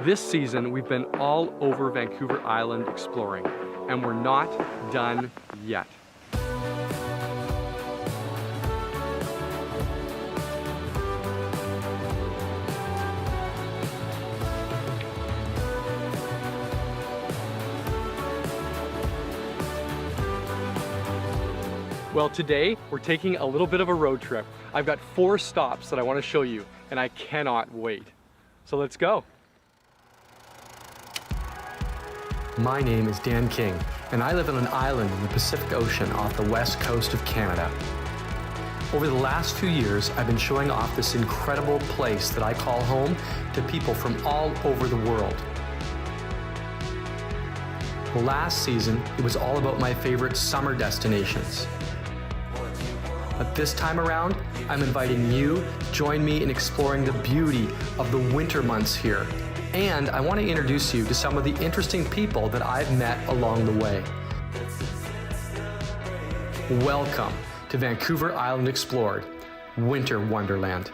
This season, we've been all over Vancouver Island exploring, and we're not done yet. Well, today we're taking a little bit of a road trip. I've got 4 stops that I want to show you, and I cannot wait. So let's go. My name is Dan King, and I live on an island in the Pacific Ocean off the west coast of Canada. Over the last few years, I've been showing off this incredible place that I call home to people from all over the world. Last season, it was all about my favorite summer destinations. But this time around, I'm inviting you to join me in exploring the beauty of the winter months here. And I want to introduce you to some of the interesting people that I've met along the way. Welcome to Vancouver Island Explored, Winter Wonderland.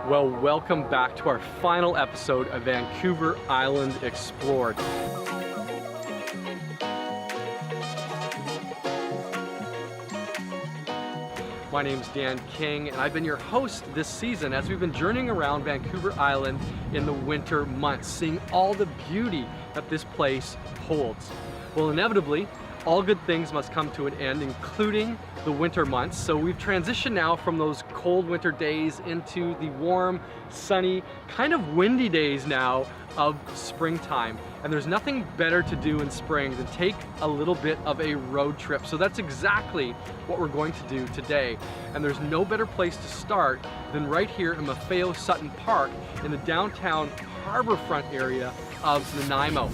Well, welcome back to our final episode of Vancouver Island Explored. My name's Dan King, and I've been your host this season as we've been journeying around Vancouver Island in the winter months, seeing all the beauty that this place holds. Well, inevitably, all good things must come to an end, including the winter months. So we've transitioned now from those cold winter days into the warm, sunny, kind of windy days now of springtime. And there's nothing better to do in spring than take a little bit of a road trip. So that's exactly what we're going to do today. And there's no better place to start than right here in Maffeo Sutton Park in the downtown harborfront area of Nanaimo.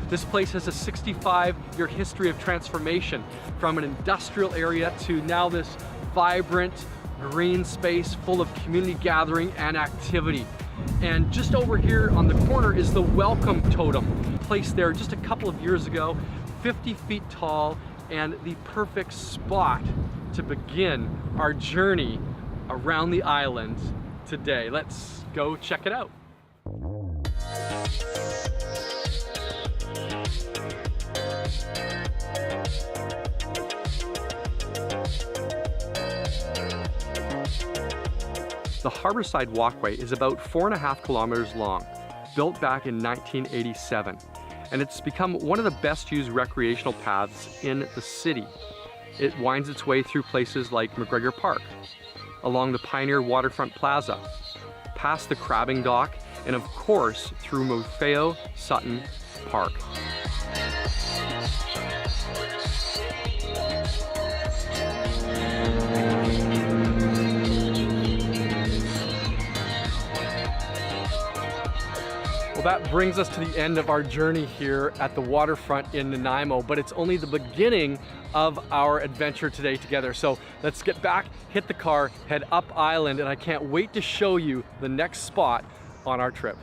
This place has a 65-year history of transformation from an industrial area to now this vibrant green space full of community gathering and activity. And just over here on the corner is the Welcome Totem, placed there just a couple of years ago, 50 feet tall, and the perfect spot to begin our journey around the island today. Let's go check it out. The Harborside Walkway is about 4.5 kilometers long, built back in 1987, and it's become one of the best used recreational paths in the city. It winds its way through places like McGregor Park, along the Pioneer Waterfront Plaza, past the Crabbing Dock, and of course through Maffeo Sutton Park. Well, that brings us to the end of our journey here at the waterfront in Nanaimo, but it's only the beginning of our adventure today together. So let's get back, hit the car, head up island, and I can't wait to show you the next spot on our trip.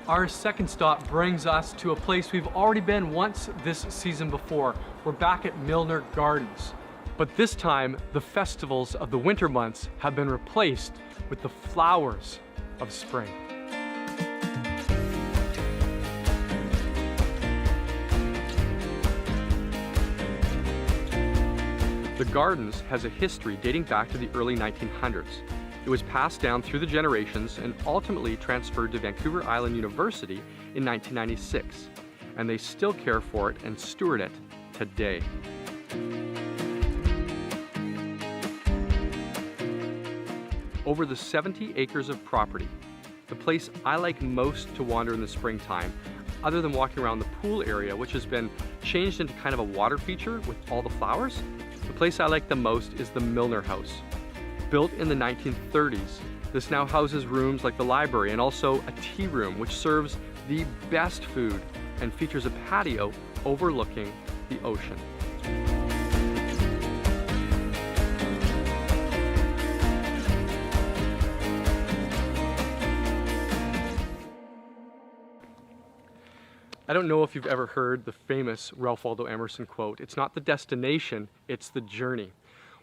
Our second stop brings us to a place we've already been once this season before. We're back at Milner Gardens. But this time, the festivals of the winter months have been replaced with the flowers of spring. The Gardens has a history dating back to the early 1900s. It was passed down through the generations and ultimately transferred to Vancouver Island University in 1996, and they still care for it and steward it today. Over the 70 acres of property, the place I like most to wander in the springtime, other than walking around the pool area, which has been changed into kind of a water feature with all the flowers, the place I like the most is the Milner House. Built in the 1930s, this now houses rooms like the library and also a tea room, which serves the best food and features a patio overlooking the ocean. I don't know if you've ever heard the famous Ralph Waldo Emerson quote, "It's not the destination, it's the journey."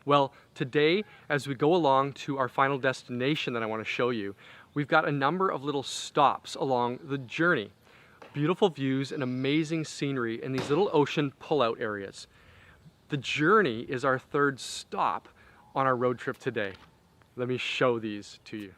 Well, today, as we go along to our final destination that I want to show you, we've got a number of little stops along the journey. Beautiful views and amazing scenery in these little ocean pullout areas. The journey is our third stop on our road trip today. Let me show these to you.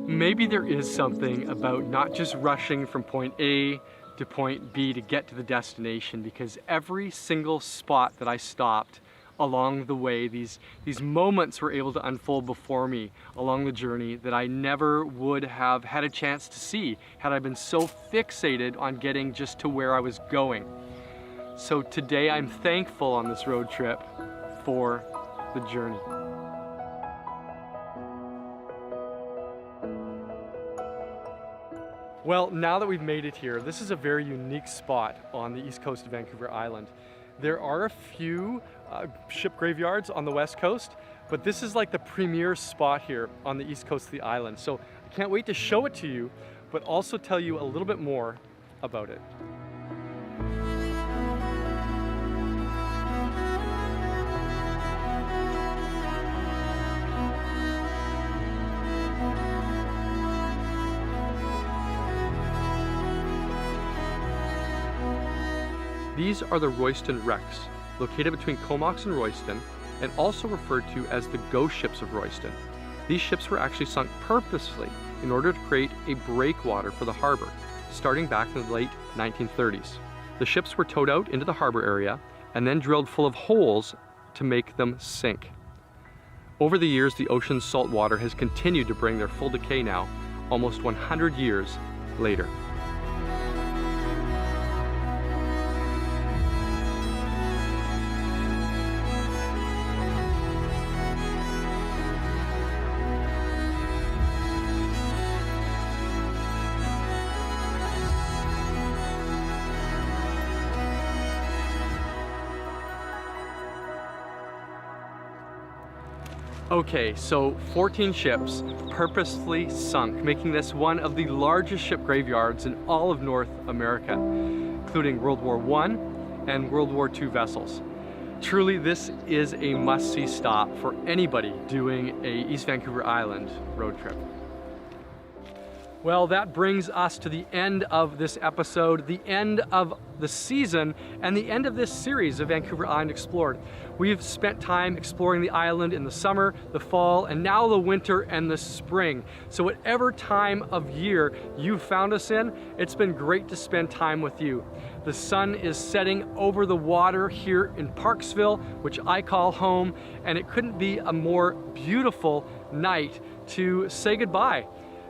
Maybe there is something about not just rushing from point A to point B to get to the destination, because every single spot that I stopped along the way, these moments were able to unfold before me along the journey that I never would have had a chance to see had I been so fixated on getting just to where I was going. So today I'm thankful on this road trip for the journey. Well, now that we've made it here, this is a very unique spot on the east coast of Vancouver Island. There are a few ship graveyards on the west coast, but this is like the premier spot here on the east coast of the island. So I can't wait to show it to you, but also tell you a little bit more about it. These are the Royston wrecks, located between Comox and Royston, and also referred to as the ghost ships of Royston. These ships were actually sunk purposely in order to create a breakwater for the harbor, starting back in the late 1930s. The ships were towed out into the harbor area and then drilled full of holes to make them sink. Over the years, the ocean's salt water has continued to bring their full decay now, almost 100 years later. Okay, so 14 ships purposefully sunk, making this one of the largest ship graveyards in all of North America, including World War I and World War II vessels. Truly, this is a must-see stop for anybody doing a East Vancouver Island road trip. Well, that brings us to the end of this episode, the end of the season, and the end of this series of Vancouver Island Explored. We've spent time exploring the island in the summer, the fall, and now the winter and the spring. So whatever time of year you found us in, it's been great to spend time with you. The sun is setting over the water here in Parksville, which I call home, and it couldn't be a more beautiful night to say goodbye.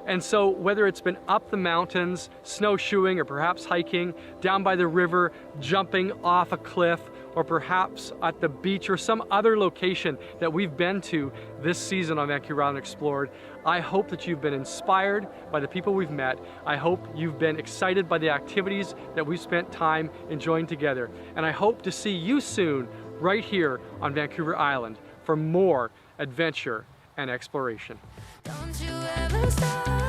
And so whether it's been up the mountains, snowshoeing, or perhaps hiking, down by the river, jumping off a cliff, or perhaps at the beach or some other location that we've been to this season on Vancouver Island Explored. I hope that you've been inspired by the people we've met. I hope you've been excited by the activities that we've spent time enjoying together. And I hope to see you soon right here on Vancouver Island for more adventure and exploration. Don't you ever stop.